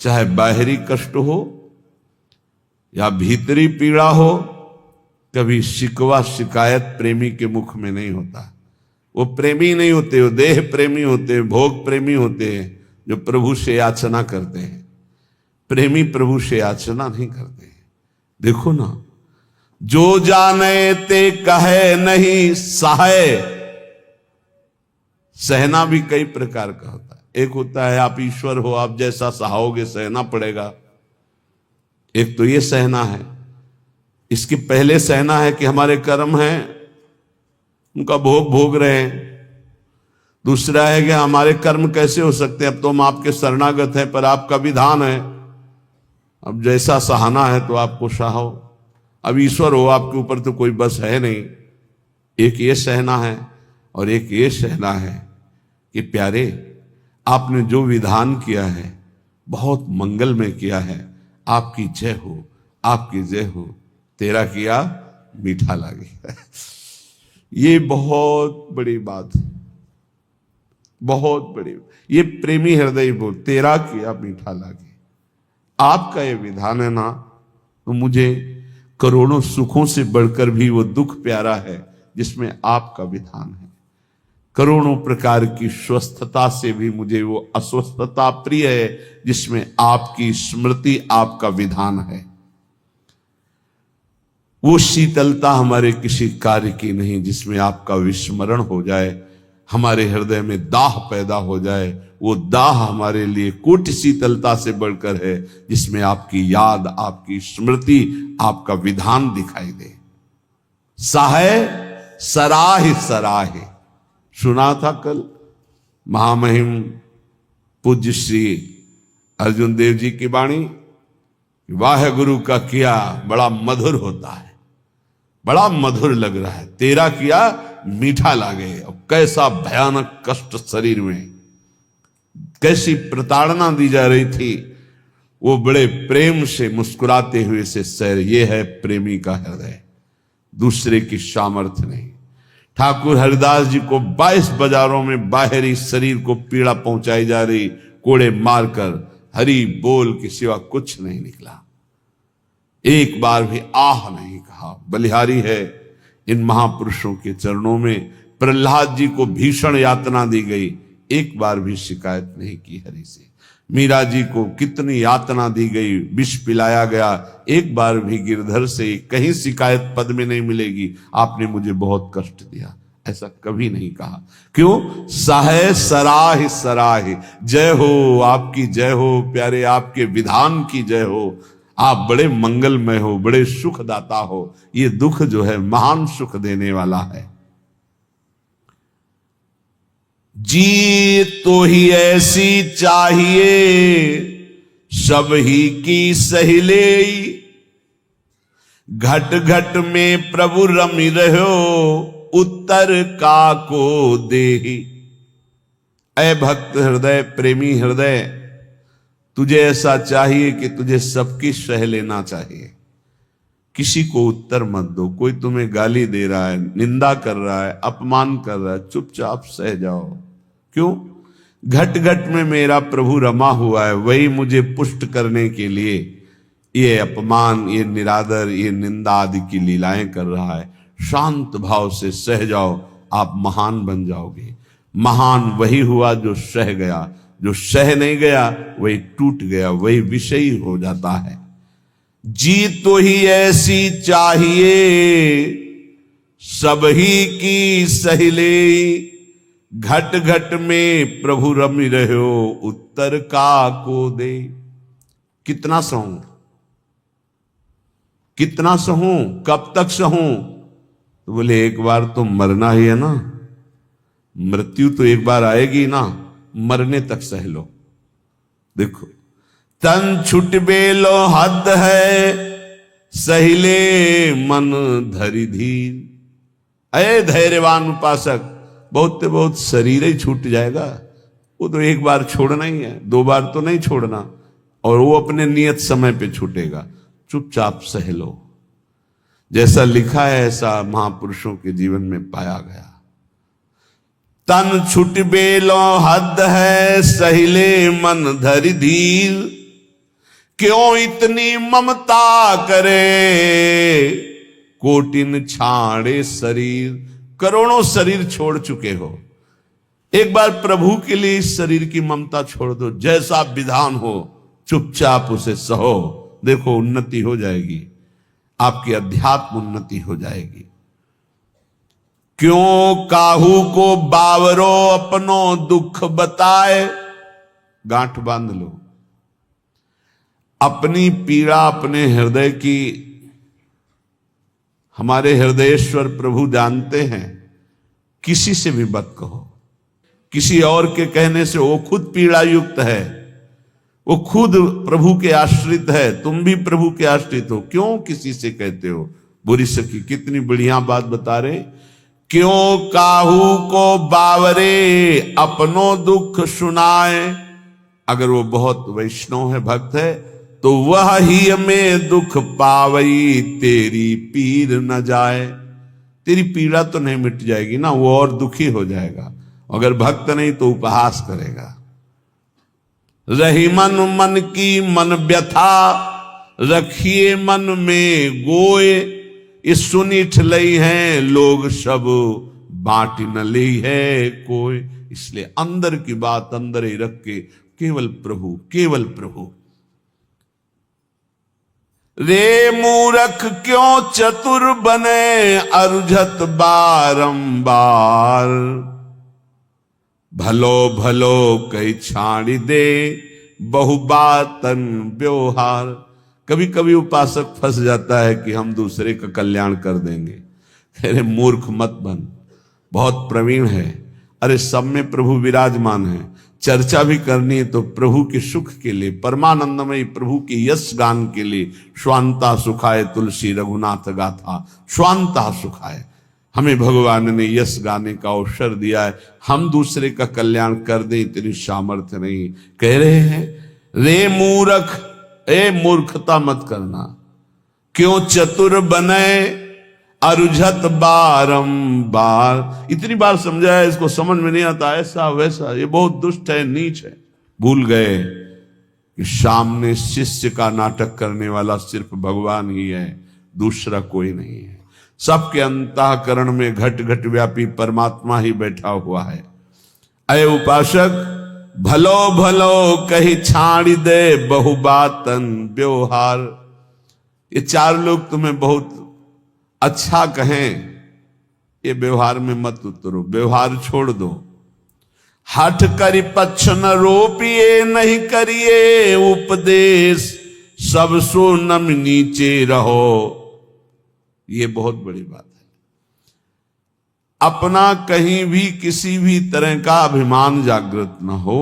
चाहे बाहरी कष्ट हो या भीतरी पीड़ा हो, कभी शिकवा शिकायत प्रेमी के मुख में नहीं होता। वो प्रेमी नहीं होते, वो देह प्रेमी होते हैं, भोग प्रेमी होते हैं, जो प्रभु से याचना करते हैं। प्रेमी प्रभु से याचना नहीं करते हैं। देखो ना, जो जाने ते कहे नहीं सहे। सहना भी कई प्रकार का होता है। एक होता है आप ईश्वर हो, आप जैसा सहाओगे सहना पड़ेगा। एक तो ये सहना है। इसके पहले सहना है कि हमारे कर्म हैं, उनका भोग भोग रहे हैं। दूसरा है कि हमारे कर्म कैसे हो सकते हैं, अब तो हम आपके शरणागत हैं, पर आपका विधान है, अब जैसा सहाना है तो आपको सहाओ। अब ईश्वर हो, आपके ऊपर तो कोई बस है नहीं। एक ये सहना है और एक ये सहना है कि प्यारे, आपने जो विधान किया है बहुत मंगल में किया है, आपकी जय हो, आपकी जय हो, तेरा किया मीठा लागे। ये बहुत बड़ी बात है, बहुत बड़ी। ये प्रेमी हृदय बोल, तेरा किया मीठा लागे। आपका ये विधान है ना, तो मुझे करोड़ों सुखों से बढ़कर भी वो दुख प्यारा है जिसमें आपका विधान है। करोड़ों प्रकार की स्वस्थता से भी मुझे वो अस्वस्थता प्रिय है जिसमें आपकी स्मृति, आपका विधान है। वो शीतलता हमारे किसी कार्य की नहीं जिसमें आपका विस्मरण हो जाए, हमारे हृदय में दाह पैदा हो जाए। वो दाह हमारे लिए कोटि शीतलता से बढ़कर है जिसमें आपकी याद, आपकी स्मृति, आपका विधान दिखाई दे। साहे सराह सराहे, सुना था कल महामहिम पूज्य श्री अर्जुन देव जी की वाणी। वाह गुरु का किया बड़ा मधुर होता है, बड़ा मधुर लग रहा है, तेरा किया मीठा लागे। और कैसा भयानक कष्ट शरीर में, कैसी प्रताड़ना दी जा रही थी, वो बड़े प्रेम से मुस्कुराते हुए से सैर। ये है प्रेमी का हृदय, दूसरे की सामर्थ्य नहीं। ठाकुर हरिदास जी को 22 बाजारों में बाहरी शरीर को पीड़ा पहुंचाई जा रही, कोड़े मारकर हरि बोल के सिवा कुछ नहीं निकला। एक बार भी आह नहीं कहा। बलिहारी है इन महापुरुषों के चरणों में। प्रहलाद जी को भीषण यातना दी गई, एक बार भी शिकायत नहीं की हरि से। मीरा जी को कितनी यातना दी गई, विष पिलाया गया, एक बार भी गिरधर से कहीं शिकायत पद में नहीं मिलेगी, आपने मुझे बहुत कष्ट दिया, ऐसा कभी नहीं कहा। क्यों? साहे सराह सराह, जय हो, आपकी जय हो प्यारे, आपके विधान की जय हो। आप बड़े मंगलमय हो, बड़े सुखदाता हो। ये दुख जो है महान सुख देने वाला है। जी तो ही ऐसी चाहिए, सब ही की सहिले, घट घट में प्रभु रमि रहो, उत्तर का को देहि। ऐ भक्त हृदय, प्रेमी हृदय, तुझे ऐसा चाहिए कि तुझे सबकी सह लेना चाहिए। किसी को उत्तर मत दो। कोई तुम्हें गाली दे रहा है, निंदा कर रहा है, अपमान कर रहा है, चुपचाप सह जाओ। क्यों? घट घट में मेरा प्रभु रमा हुआ है, वही मुझे पुष्ट करने के लिए ये अपमान, ये निरादर, ये निंदा आदि की लीलाएं कर रहा है। शांत भाव से सह जाओ, आप महान बन जाओगे। महान वही हुआ जो सह गया, जो सह नहीं गया वही टूट गया, वही विषयी हो जाता है। जी तो ही ऐसी चाहिए, सब ही की सहिले, घट घट में प्रभु रमि रहो, उत्तर का को दे। कितना सहूं, कितना सहूं, कब तक सहूं? तो बोले एक बार तो मरना ही है ना, मृत्यु तो एक बार आएगी ना, मरने तक सह लो। देखो, तन छुट बेलो हद है, सहिले मन धरि धीर। अरे धैर्यवान उपासक, बहुत से बहुत शरीर ही छूट जाएगा, वो तो एक बार छोड़ना ही है, दो बार तो नहीं छोड़ना, और वो अपने नियत समय पे छूटेगा। चुपचाप सह लो। जैसा लिखा है ऐसा महापुरुषों के जीवन में पाया गया। तन छुट बेलो हद है, सहिले मन धरि धीर, क्यों इतनी ममता करे, कोटिन छाड़े शरीर। करोड़ों शरीर छोड़ चुके हो, एक बार प्रभु के लिए इस शरीर की ममता छोड़ दो। जैसा विधान हो चुपचाप उसे सहो, देखो उन्नति हो जाएगी, आपकी अध्यात्म उन्नति हो जाएगी। क्यों काहू को बावरो अपनो दुख बताए। गांठ बांध लो, अपनी पीड़ा अपने हृदय की हमारे हृदयेश्वर प्रभु जानते हैं। किसी से भी मत कहो, किसी और के कहने से, वो खुद पीड़ा युक्त है, वो खुद प्रभु के आश्रित है, तुम भी प्रभु के आश्रित हो, क्यों किसी से कहते हो। बुरी सखी कितनी बढ़िया बात बता रहे, क्यों काहू को बावरे अपनो दुख सुनाए। अगर वो बहुत वैष्णव है, भक्त है, तो वह ही में दुख पावई, तेरी पीर न जाए। तेरी पीड़ा तो नहीं मिट जाएगी ना, वो और दुखी हो जाएगा। अगर भक्त नहीं तो उपहास करेगा। रही मन मन की मन व्यथा, रखिए मन में गोए। ये सुनिठ लई है लोग सब, बांट न ली है कोई। इसलिए अंदर की बात अंदर ही रख के केवल प्रभु, केवल प्रभु। रे मूरख क्यों चतुर बने, अरुझत बारंबार। भलो भलो कई छाड़ी दे, बहु बातन व्यवहार। कभी कभी उपासक फंस जाता है कि हम दूसरे का कल्याण कर देंगे। अरे मूर्ख मत बन, बहुत प्रवीण है। अरे सब में प्रभु विराजमान है, चर्चा भी करनी है तो प्रभु के सुख के लिए, परमानंदमय प्रभु के यश गान के लिए। स्वांता सुखाए तुलसी रघुनाथ गाथा, स्वांता सुखाए। हमें भगवान ने यश गाने का अवसर दिया है, हम दूसरे का कल्याण कर दें इतनी सामर्थ्य नहीं। कह रहे हैं रे मूर्ख, ए मूर्खता मत करना। क्यों चतुर बने, अरुझत बारंबार। इतनी बार समझाया, इसको समझ में नहीं आता, ऐसा वैसा, ये बहुत दुष्ट है, नीच है। भूल गए कि सामने शिष्य का नाटक करने वाला सिर्फ भगवान ही है, दूसरा कोई नहीं है। सबके अंतःकरण में घट घट व्यापी परमात्मा ही बैठा हुआ है। अय उपासक, भलो भलो कही छाड़ी दे, बहु बातन व्यवहार। ये चार लोग तुम्हें बहुत अच्छा कहें, ये व्यवहार में मत उतरो, व्यवहार छोड़ दो। हठ करी पक्ष न रोपिए, नहीं करिए उपदेश, सब सो नम नीचे रहो। ये बहुत बड़ी बात है। अपना कहीं भी किसी भी तरह का अभिमान जागृत न हो,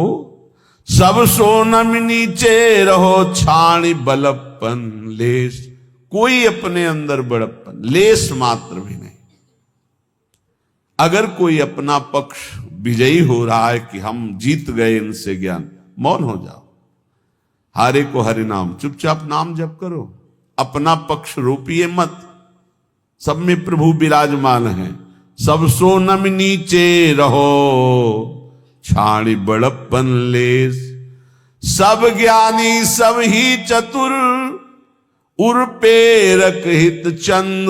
सब सो नम नीचे रहो। छाणी बलपन लेस, कोई अपने अंदर बड़प्पन लेस मात्र भी नहीं। अगर कोई अपना पक्ष विजयी हो रहा है कि हम जीत गए इनसे ज्ञान, मौन हो जाओ। हारे को हरि नाम, चुपचाप नाम जप करो, अपना पक्ष रोपिए मत। सब में प्रभु विराजमान है। सब सो नम नीचे रहो, छाणी बड़प्पन लेस। सब ज्ञानी सब ही चतुर, उर पेरक हित चंद।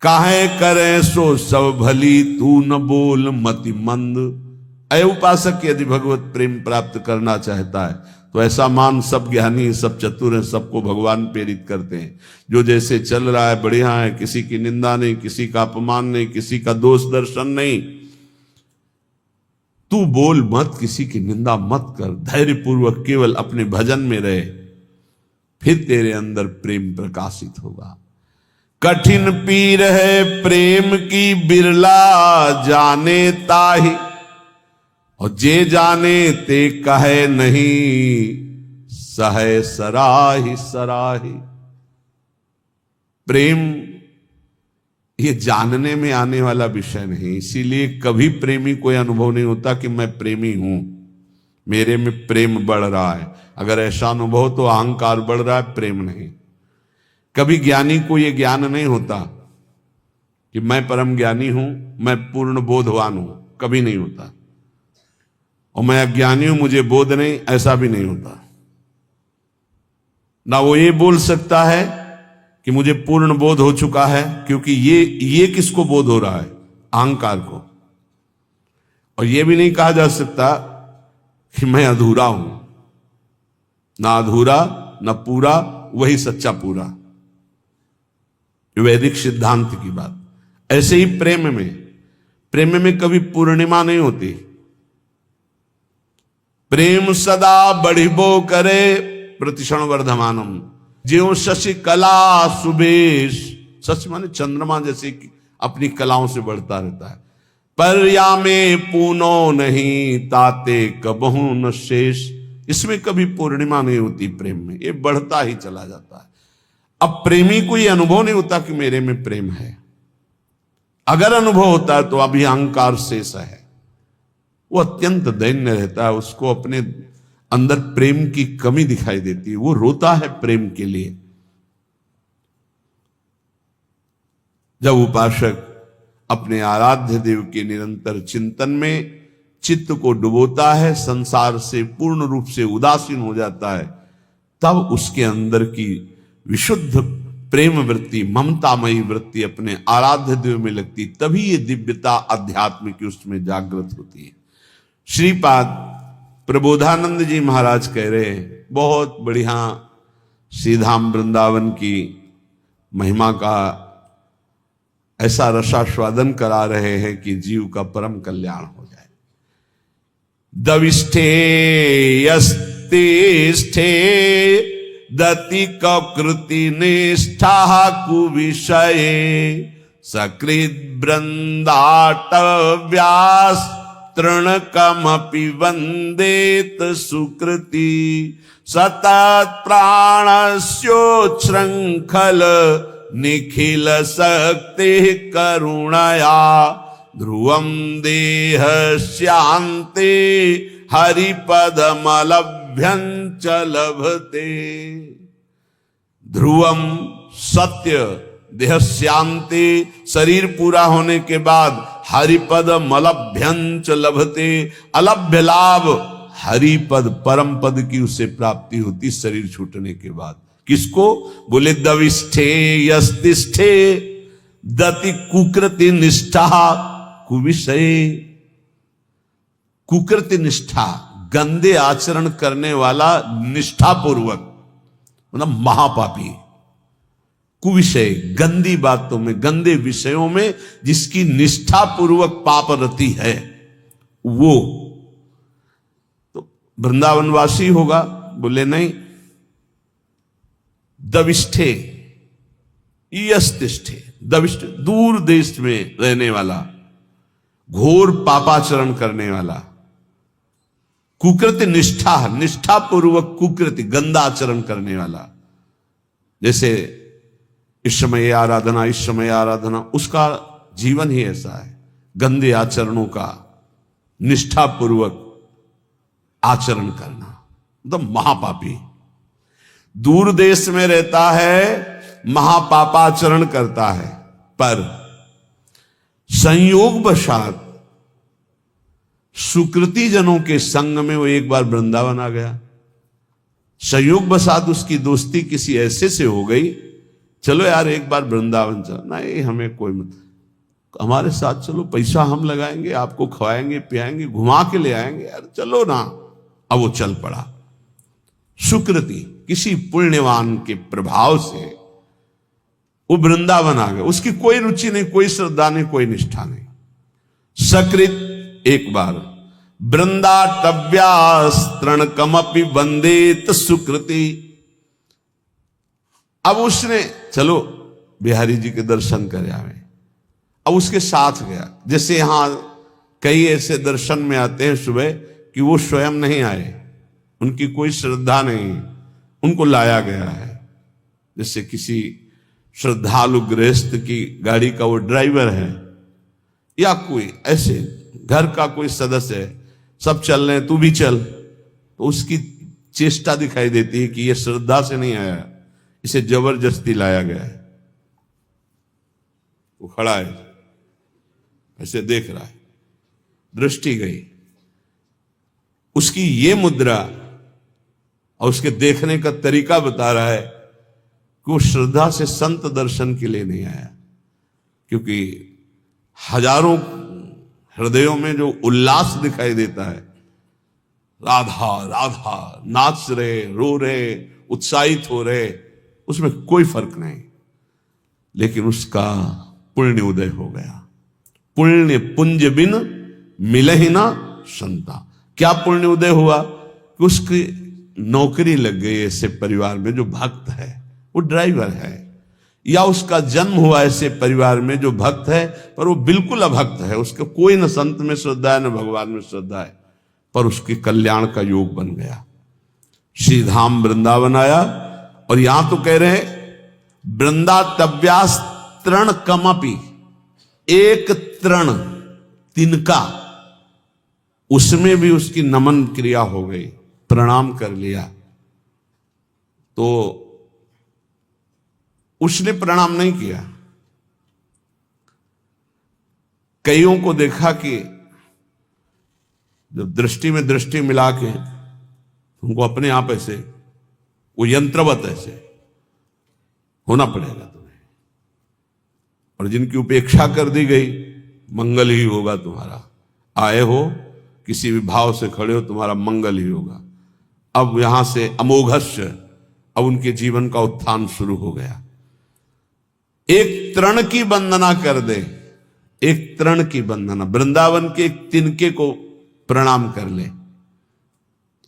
काहे करे सो सब भली, तू न बोल मति मंद। अय उपासक, यदि भगवत प्रेम प्राप्त करना चाहता है तो ऐसा मान, सब ज्ञानी सब चतुर हैं, सबको भगवान प्रेरित करते हैं। जो जैसे चल रहा है बढ़िया है, किसी की निंदा नहीं, किसी का अपमान नहीं, किसी का दोष दर्शन नहीं। तू बोल मत, किसी की निंदा मत कर, धैर्य पूर्वक केवल अपने भजन में रहे, फिर तेरे अंदर प्रेम प्रकाशित होगा। कठिन पीर है प्रेम की, बिरला जाने ताही। और जे जाने ते कहे नहीं, सहे सराही सराही। प्रेम ये जानने में आने वाला विषय नहीं, इसीलिए कभी प्रेमी कोई अनुभव नहीं होता कि मैं प्रेमी हूं, मेरे में प्रेम बढ़ रहा है। अगर ऐसा अनुभव तो अहंकार बढ़ रहा है, प्रेम नहीं। कभी ज्ञानी को यह ज्ञान नहीं होता कि मैं परम ज्ञानी हूं, मैं पूर्ण बोधवान हूं, कभी नहीं होता। और मैं अज्ञानी हूं, मुझे बोध नहीं, ऐसा भी नहीं होता। ना वो ये बोल सकता है कि मुझे पूर्ण बोध हो चुका है, क्योंकि ये किसको बोध हो रहा है? अहंकार को। और ये भी नहीं कहा जा सकता कि मैं अधूरा हूं। ना अधूरा ना पूरा, वही सच्चा पूरा। वैदिक सिद्धांत की बात। ऐसे ही प्रेम में कभी पूर्णिमा नहीं होती। प्रेम सदा बढ़िबो करे प्रतिक्षण वर्धमानम, ज्यों शशि कला सुबेश। सच माने चंद्रमा जैसे कि अपनी कलाओं से बढ़ता रहता है। पर या में पूनो नहीं ताते कबहू न शेष। इसमें कभी पूर्णिमा नहीं होती प्रेम में, ये बढ़ता ही चला जाता है। अब प्रेमी को ये अनुभव नहीं होता कि मेरे में प्रेम है। अगर अनुभव होता है तो अभी अहंकार शेष है, वो अत्यंत दैन्य रहता है। उसको अपने अंदर प्रेम की कमी दिखाई देती है, वो रोता है प्रेम के लिए। जब उपासक अपने आराध्य देव के निरंतर चिंतन में चित्त को डुबोता है, संसार से पूर्ण रूप से उदासीन हो जाता है, तब उसके अंदर की विशुद्ध प्रेम वृत्ति, ममतामयी वृत्ति अपने आराध्य देव में लगती, तभी ये दिव्यता अध्यात्म की उसमें जागृत होती है। श्रीपाद प्रबोधानंद जी महाराज कह रहे हैं, बहुत बढ़िया श्रीधाम वृंदावन की महिमा का ऐसा रसास्वादन करा रहे हैं कि जीव का परम कल्याण हो जाए। दविष्ठे यस्तिष्ठे दति कृति निष्ठा कुविषये सकृत वृंदाटव्यास तृणकमपि वंदेत सुकृति सतत प्राणस्योच्छृंखल निखिल शक्ति करुणया ध्रुवम देह शांति हरिपदमलभ्यंच लभते। ध्रुवम सत्य, देह शांति, शरीर पूरा होने के बाद हरिपद मलभ्यंच लभते। अलभ्य लाभ हरिपद परम पद की उसे प्राप्ति होती शरीर छूटने के बाद। किसको? बोले दविष्ठे यस्तिष्ठे दति कुकृति निष्ठा कुविषय। कुकृति निष्ठा, गंदे आचरण करने वाला निष्ठा पूर्वक, मतलब महापापी। कुविषय, गंदी बातों में, गंदे विषयों में जिसकी निष्ठा पूर्वक पाप रति है, वो तो वृंदावनवासी होगा? बोले नहीं। दविष्ठे यस्तिष्ठे, दविष्ठ दूर देश में रहने वाला, घोर पापाचरण करने वाला। कुकृति निष्ठा, निष्ठा पूर्वक कुकृति, गंदा आचरण करने वाला। जैसे इस समय आराधना, इस समय आराधना, उसका जीवन ही ऐसा है, गंदे आचरणों का निष्ठा पूर्वक आचरण करना, मतलब महापापी। दूर देश में रहता है, महापापाचरण करता है, पर संयोग वशात सुकृति जनों के संग में वो एक बार वृंदावन आ गया। संयोग वशात उसकी दोस्ती किसी ऐसे से हो गई, चलो यार एक बार वृंदावन चलो। नहीं, हमें कोई मत, हमारे साथ चलो, पैसा हम लगाएंगे, आपको खवाएंगे पियाएंगे, घुमा के ले आएंगे, यार चलो ना। अब वो चल पड़ा। सुकृति, किसी पुण्यवान के प्रभाव से वो वृंदावन आ गया। उसकी कोई रुचि नहीं, कोई श्रद्धा नहीं, कोई निष्ठा नहीं। सकृत एक बार वृंदाटव्यास तृणकमपि वंदेत सुकृति। अब उसने चलो बिहारी जी के दर्शन करे आवे, अब उसके साथ गया। जैसे यहां कई ऐसे दर्शन में आते हैं सुबह कि वो स्वयं नहीं आए, उनकी कोई श्रद्धा नहीं, उनको लाया गया है। जैसे किसी श्रद्धालु गृहस्थ की गाड़ी का वो ड्राइवर है, या कोई ऐसे घर का कोई सदस्य है, सब चल रहे हैं, तू भी चल, तो उसकी चेष्टा दिखाई देती है कि ये श्रद्धा से नहीं आया, इसे जबरदस्ती लाया गया है। वो खड़ा है, ऐसे देख रहा है, दृष्टि गई। उसकी ये मुद्रा और उसके देखने का तरीका बता रहा है कि वो श्रद्धा से संत दर्शन के लिए नहीं आया, क्योंकि हजारों हृदयों में जो उल्लास दिखाई देता है, राधा राधा नाच रहे, रो रहे, उत्साहित हो रहे, उसमें कोई फर्क नहीं। लेकिन उसका पुण्य उदय हो गया। पुण्य पुंज बिन मिले ही ना संता। क्या पुण्य उदय हुआ कि उसकी नौकरी लग गई ऐसे परिवार में जो भक्त है, वो ड्राइवर है, या उसका जन्म हुआ ऐसे परिवार में जो भक्त है पर वो बिल्कुल अभक्त है, उसके कोई न संत में श्रद्धा है न भगवान में श्रद्धा है, पर उसके कल्याण का योग बन गया। श्री धाम वृंदावन आया और यहां तो कह रहे हैं वृंदातव्यास तृण कमपि, एक तृण तिनका, उसमें भी उसकी नमन क्रिया हो गई, प्रणाम कर लिया। तो उसने प्रणाम नहीं किया। कईयों को देखा कि जब दृष्टि में दृष्टि मिला के तुमको अपने आप ऐसे वो यंत्रवत ऐसे होना पड़ेगा तुम्हें, और जिनकी उपेक्षा कर दी गई, मंगल ही होगा तुम्हारा, आए हो किसी भी भाव से खड़े हो तुम्हारा मंगल ही होगा। अब यहां से अमोघस्य, अब उनके जीवन का उत्थान शुरू हो गया। एक तृण की वंदना कर दे, एक तृण की वंदना, वृंदावन के एक तिनके को प्रणाम कर ले।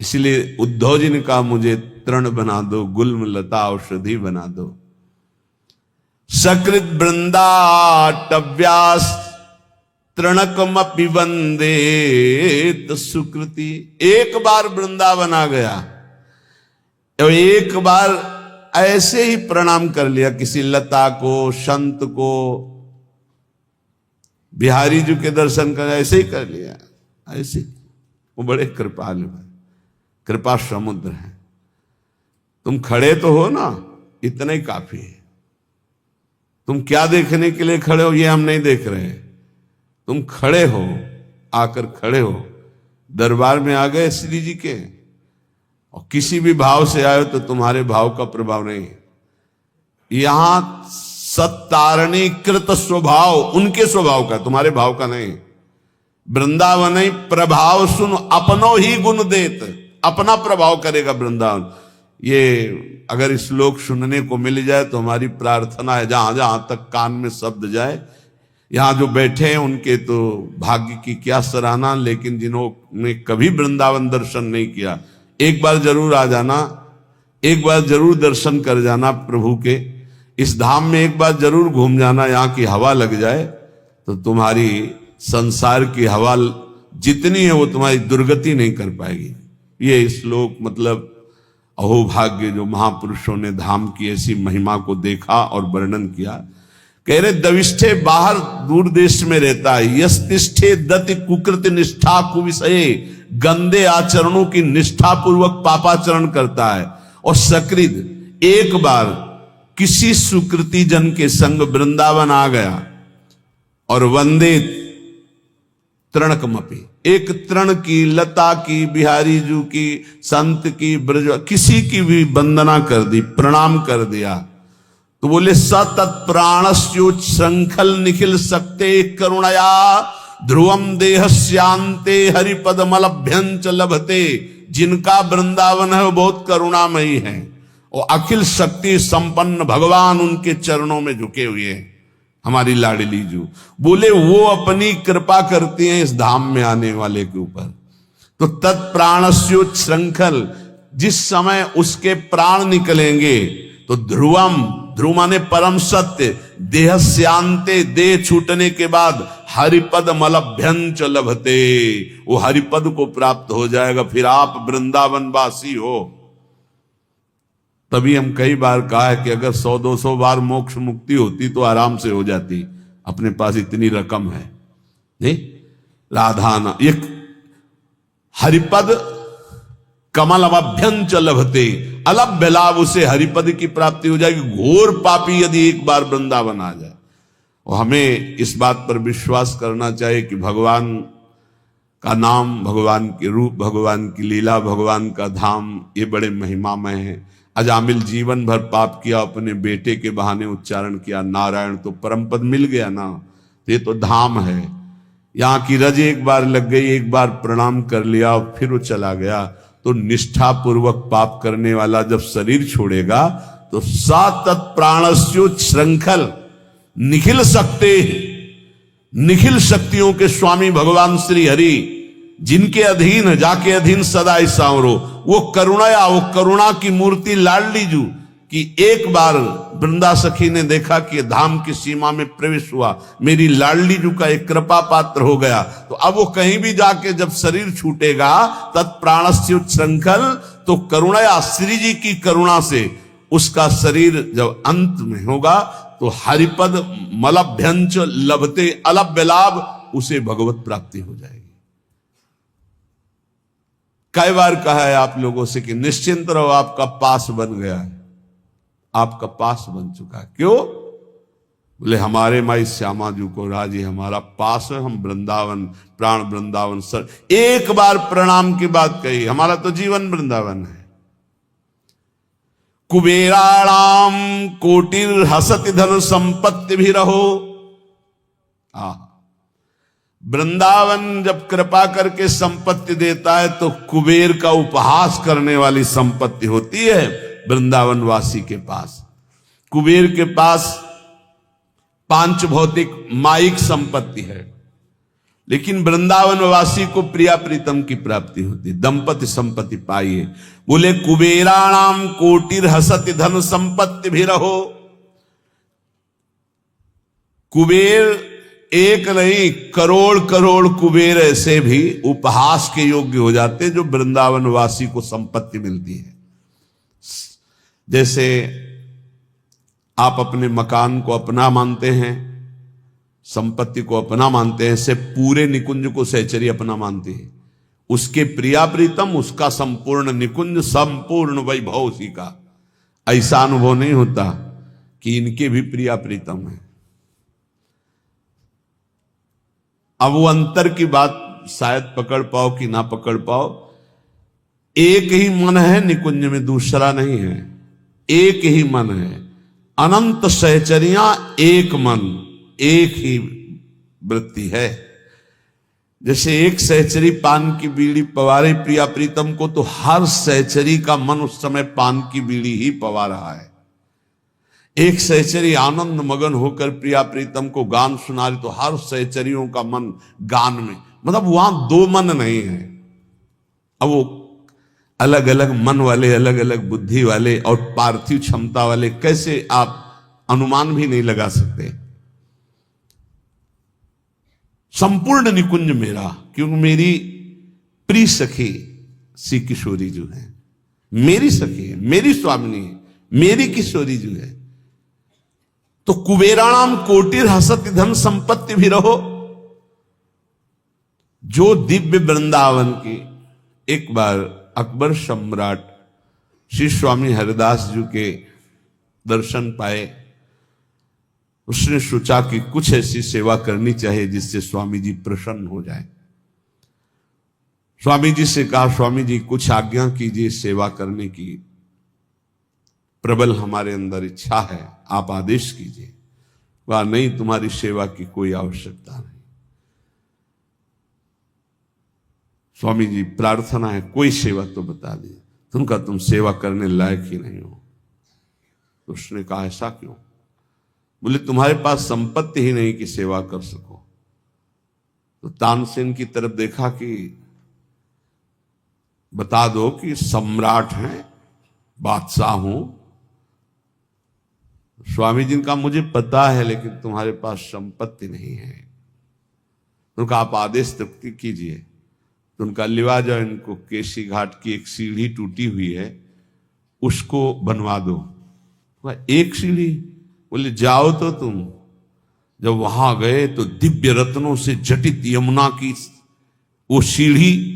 इसलिए उद्धव जी ने कहा मुझे तृण बना दो, गुल्म लता औषधि बना दो। सकृत वृंदाटव्यास तृणकमपि वंदे सुकृति। एक बार वृंदावन आ गया और एक बार ऐसे ही प्रणाम कर लिया किसी लता को, संत को, बिहारी जी के दर्शन कर ऐसे ही कर लिया, ऐसे। वो बड़े कृपालु है, कृपा समुद्र है। तुम खड़े तो हो ना, इतना ही काफी है। तुम क्या देखने के लिए खड़े हो ये हम नहीं देख रहे हैं, तुम खड़े हो, आकर खड़े हो। दरबार में आ गए श्री जी के और किसी भी भाव से आए हो तो तुम्हारे भाव का प्रभाव नहीं है। यहां सत्तारणीकृत स्वभाव उनके स्वभाव का, तुम्हारे भाव का नहीं। वृंदावन ही प्रभाव सुन अपनो ही गुण देत, अपना प्रभाव करेगा वृंदावन। ये अगर श्लोक सुनने को मिल जाए तो हमारी प्रार्थना है, जहां जहां तक कान में शब्द जाए। यहां जो बैठे हैं उनके तो भाग्य की क्या सराहना, लेकिन जिन्होंने कभी वृंदावन दर्शन नहीं किया, एक बार जरूर आ जाना, एक बार जरूर दर्शन कर जाना प्रभु के। इस धाम में एक बार जरूर घूम जाना, यहाँ की हवा लग जाए तो तुम्हारी संसार की हवा जितनी है वो तुम्हारी दुर्गति नहीं कर पाएगी। ये श्लोक मतलब अहोभाग्य जो महापुरुषों ने धाम की ऐसी महिमा को देखा और वर्णन किया। कह रहे दविष्ठे बाहर दूर देश में रहता है, यस्तिष्ठे दति कुकृत निष्ठा कुविषये, गंदे आचरणों की निष्ठा पूर्वक पापाचरण करता है। और सकृत एक बार किसी सुकृति जन के संग वृंदावन आ गया और वंदे तृणकमपि, एक तृण की, लता की, बिहारी जू की, संत की, ब्रज किसी की भी वंदना कर दी, प्रणाम कर दिया, तो बोले सतत प्राणस्योच श्रृंखल निखिल सकते करुणया ध्रुवम देहस्यांते हरिपदमलभ्यंच लभते। जिनका वृंदावन है वो बहुत करुणामयी है और अखिल शक्ति संपन्न भगवान उनके चरणों में झुके हुए हैं। हमारी लाडली जू बोले वो अपनी कृपा करती हैं इस धाम में आने वाले के ऊपर। तो तत्प्राणस्योच श्रृंखल, जिस समय उसके प्राण निकलेंगे तो ध्रुवम, ध्रुव माने परम सत्य, देहस्यांते, देह छूटने के बाद हरिपद मलभ्यंच लभते, वो हरिपद को प्राप्त हो जाएगा, फिर आप वृंदावन वासी हो। तभी हम कई बार कहा है कि अगर 100-200 बार मोक्ष मुक्ति होती तो आराम से हो जाती, अपने पास इतनी रकम है नहीं। राधाना एक हरिपद कमल अभ्यंच लभते, अलभ्य लाभ, उसे हरिपद की प्राप्ति हो जाएगी। घोर पापी यदि एक बार वृंदावन आ जाए, और हमें इस बात पर विश्वास करना चाहिए कि भगवान का नाम, भगवान के रूप, भगवान की लीला, भगवान का धाम, ये बड़े महिमामय है। अजामिल जीवन भर पाप किया, अपने बेटे के बहाने उच्चारण किया नारायण, तो परम पद मिल गया ना। ये तो धाम है। यहाँ की रज एक बार लग गई, एक बार प्रणाम कर लिया और फिर वो चला गया। तो निष्ठा पूर्वक पाप करने वाला जब शरीर छोड़ेगा तो सातत प्राणस्यो श्रृंखल निखिल सकते, निखिल शक्तियों के स्वामी भगवान श्री हरि, जिनके अधीन जाके अधीन सदा सांवरो, वो करुणा, वो करुणा की मूर्ति लाडली जू कि एक बार वृंदा सखी ने देखा कि धाम की सीमा में प्रवेश हुआ, मेरी लाडली जू का एक कृपा पात्र हो गया। तो अब वो कहीं भी जाके जब शरीर छूटेगा तत्प्राणस्य श्रृंखल, तो करुणा, श्री जी की करुणा से उसका शरीर जब अंत में होगा तो हरिपद मलभ्यंच लभते अलभ्य लाभ, उसे भगवत प्राप्ति हो जाएगी। कई बार कहा है आप लोगों से कि निश्चिंत रहो, आपका पास बन गया है, आपका पास बन चुका है। क्यों? बोले हमारे माई श्यामा जी को राजी हमारा पास है, हम वृंदावन, प्राण वृंदावन सर, एक बार प्रणाम की बात कही, हमारा तो जीवन वृंदावन है। कुबेराणाम कोटिर हसति धन संपत्ति भी रहो। वृंदावन जब कृपा करके संपत्ति देता है तो कुबेर का उपहास करने वाली संपत्ति होती है वृंदावन वासी के पास। कुबेर के पास पांच भौतिक माइक संपत्ति है, लेकिन वृंदावन वासी को प्रिया प्रीतम की प्राप्ति होती, दंपति संपत्ति पाइए। बोले कुबेराणाम कोटिर हसति धन संपत्ति भी रहो। कुबेर एक नहीं, करोड़ करोड़ कुबेर ऐसे भी उपहास के योग्य हो जाते हैं जो वृंदावन वासी को संपत्ति मिलती है। जैसे आप अपने मकान को अपना मानते हैं, संपत्ति को अपना मानते हैं, से पूरे निकुंज को सहचरी अपना मानती है। उसके प्रिया प्रीतम, उसका संपूर्ण निकुंज, संपूर्ण वैभव उसी का। ऐसा अनुभव नहीं होता कि इनके भी प्रिया प्रीतम है। अब वो अंतर की बात शायद पकड़ पाओ कि ना पकड़ पाओ। एक ही मन है निकुंज में, दूसरा नहीं है। एक ही मन है, अनंत सहचरियां एक मन, एक ही वृत्ति है। जैसे एक सहचरी पान की बीड़ी पवारे प्रिया प्रीतम को, तो हर सहचरी का मन उस समय पान की बीड़ी ही पवा रहा है। एक सहचरी आनंद मगन होकर प्रिया प्रीतम को गान सुना रही, तो हर सहचरियों का मन गान में, मतलब वहां दो मन नहीं है। अब वो अलग अलग मन वाले, अलग अलग बुद्धि वाले और पार्थिव क्षमता वाले, कैसे आप अनुमान भी नहीं लगा सकते। संपूर्ण निकुंज मेरा, क्योंकि मेरी प्रिय सखी श्री किशोरी जो है, मेरी सखी है, मेरी स्वामिनी है, मेरी किशोरी जो है। तो कुबेराणाम कोटिर हसति धन संपत्ति भी रहो। जो दिव्य वृंदावन की, एक बार अकबर सम्राट श्री स्वामी हरिदास जी के दर्शन पाए, उसने सोचा कि कुछ ऐसी सेवा करनी चाहिए जिससे स्वामी जी प्रसन्न हो जाए। स्वामी जी से कहा, स्वामी जी कुछ आज्ञा कीजिए सेवा करने की, प्रबल हमारे अंदर इच्छा है, आप आदेश कीजिए। वह नहीं, तुम्हारी सेवा की कोई आवश्यकता नहीं। स्वामी जी प्रार्थना है, कोई सेवा तो बता दी। तुमका तुम सेवा करने लायक ही नहीं हो। तो उसने कहा ऐसा क्यों? बोले तुम्हारे पास संपत्ति ही नहीं कि सेवा कर सको। तो तानसेन की तरफ देखा कि बता दो कि सम्राट हैं, बादशाह हूं। स्वामी जी का मुझे पता है, लेकिन तुम्हारे पास संपत्ति नहीं है। उनका आप आदेश तक कीजिए। तो उनका लिवा जाओ, इनको केसी घाट की एक सीढ़ी टूटी हुई है, उसको बनवा दो। एक सीढ़ी? बोले जाओ तो तुम। जब वहां गए तो दिव्य रत्नों से जटित यमुना की वो सीढ़ी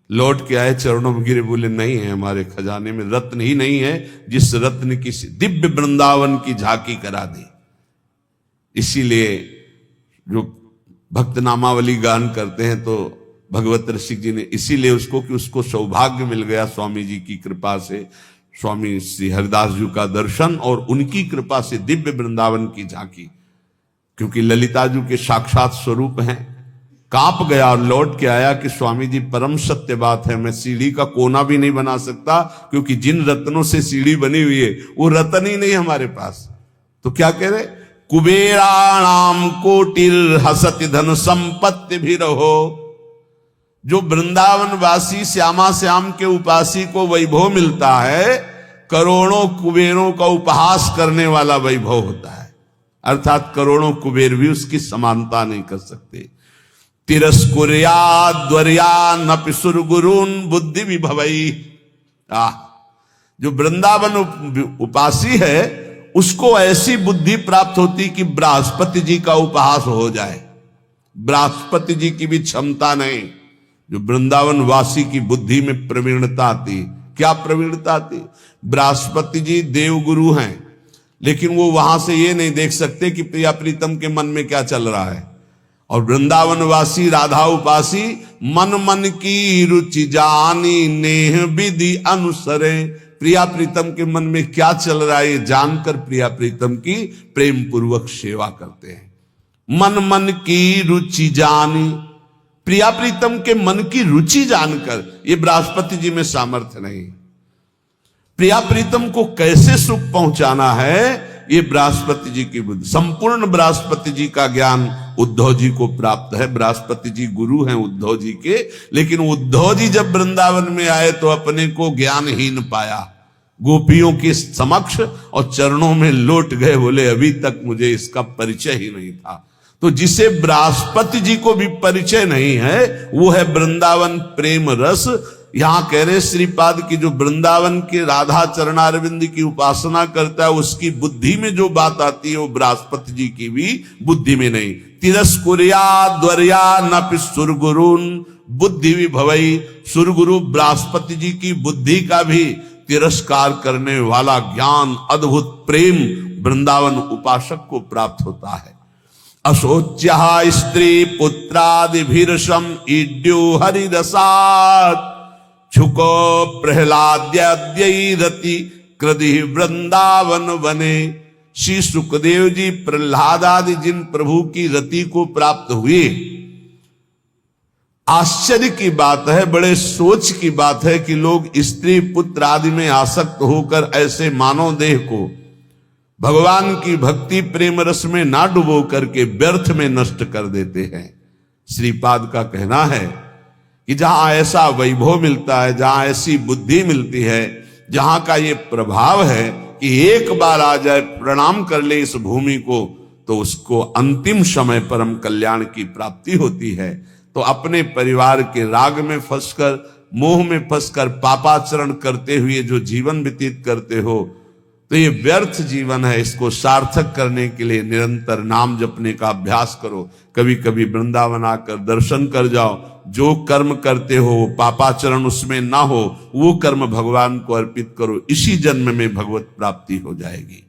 लौट के आए, चरणों में गिरे, बोले नहीं है, हमारे खजाने में रत्न ही नहीं है जिस रत्न की दिव्य वृंदावन की झांकी करा दी। इसीलिए जो भक्त नामावली गान करते हैं तो भगवत ऋषि जी ने इसीलिए उसको कि उसको सौभाग्य मिल गया स्वामी जी की कृपा से, स्वामी श्री हरिदास जी का दर्शन और उनकी कृपा से दिव्य वृंदावन की झांकी, क्योंकि ललिता जी के साक्षात स्वरूप हैं। कांप गया और लौट के आया कि स्वामी जी परम सत्य बात है, मैं सीढ़ी का कोना भी नहीं बना सकता, क्योंकि जिन रत्नों से सीढ़ी बनी हुई है वो रत्न ही नहीं हमारे पास। तो क्या कह रहे, कुबेराणाम कोटिर हसति धन संपत्ति भी रहो। जो वृंदावन वासी श्यामा श्याम के उपासी को वैभव मिलता है, करोड़ों कुबेरों का उपहास करने वाला वैभव होता है, अर्थात करोड़ों कुबेर भी उसकी समानता नहीं कर सकते। तिरस्कुर्या द्वर्या नपि सुरगुरुन बुद्धि विभवई। जो वृंदावन उपासी है उसको ऐसी बुद्धि प्राप्त होती कि बृहस्पति जी का उपहास हो जाए। बृहस्पति जी की भी क्षमता नहीं, जो वृंदावन वासी की बुद्धि में प्रवीणता आती। क्या प्रवीणता आती? बृहस्पति जी देवगुरु हैं, लेकिन वो वहां से ये नहीं देख सकते कि प्रिया प्रीतम के मन में क्या चल रहा है। और वृंदावन वासी राधा उपासी मन मन की रुचि जानी नेह विधि अनुसरे। प्रिया प्रीतम के मन में क्या चल रहा है ये जानकर प्रिया प्रीतम की प्रेम पूर्वक सेवा करते हैं। मन मन की रुचि जानी, प्रिया प्रीतम के मन की रुचि जानकर, ये बृहस्पति जी में सामर्थ्य नहीं। प्रिया प्रीतम को कैसे सुख पहुंचाना है ये बृहस्पति जी की बुद्धि। संपूर्ण बृहस्पति जी का ज्ञान उद्धव जी को प्राप्त है। बृहस्पति जी गुरु हैं उद्धव जी के, लेकिन उद्धव जी जब वृंदावन में आए तो अपने को ज्ञानहीन पाया। गोपियों के समक्ष और चरणों में लौट गए, बोले अभी तक मुझे इसका परिचय ही नहीं था। तो जिसे बृहस्पति जी को भी परिचय नहीं है वो है वृंदावन प्रेम रस। यहां कह रहे श्रीपाद की जो वृंदावन के राधा चरणारविंद की उपासना करता है उसकी बुद्धि में जो बात आती है वो बृहस्पति जी की भी बुद्धि में नहीं। तिरस्कुर्या द्वर्या नपि सुरगुरुन बुद्धि विभवई। सुरगुरु बृहस्पति जी की बुद्धि का भी तिरस्कार करने वाला ज्ञान, अद्भुत प्रेम वृंदावन उपासक को प्राप्त होता है। अशोच्य स्त्री पुत्रादिभिर्षम ईड्यो हरिरसात् छुको प्रहलाद्यरति कृधि वृंदावन वने। श्री सुखदेव जी प्रहलाद आदि जिन प्रभु की रति को प्राप्त हुए, आश्चर्य की बात है, बड़े सोच की बात है कि लोग स्त्री पुत्र आदि में आसक्त होकर ऐसे मानव देह को भगवान की भक्ति प्रेम रस में ना डुबो करके व्यर्थ में नष्ट कर देते हैं। श्रीपाद का कहना है कि जहां ऐसा वैभव मिलता है, जहां ऐसी बुद्धि मिलती है, जहां का ये प्रभाव है कि एक बार आ जाए प्रणाम कर ले इस भूमि को, तो उसको अंतिम समय परम कल्याण की प्राप्ति होती है। तो अपने परिवार के राग में फंसकर, मोह में फंसकर पापाचरण करते हुए जो जीवन व्यतीत करते हो, तो ये व्यर्थ जीवन है। इसको सार्थक करने के लिए निरंतर नाम जपने का अभ्यास करो। कभी कभी वृंदावन आकर दर्शन कर जाओ। जो कर्म करते हो पापाचरण उसमें ना हो, वो कर्म भगवान को अर्पित करो। इसी जन्म में भगवत प्राप्ति हो जाएगी।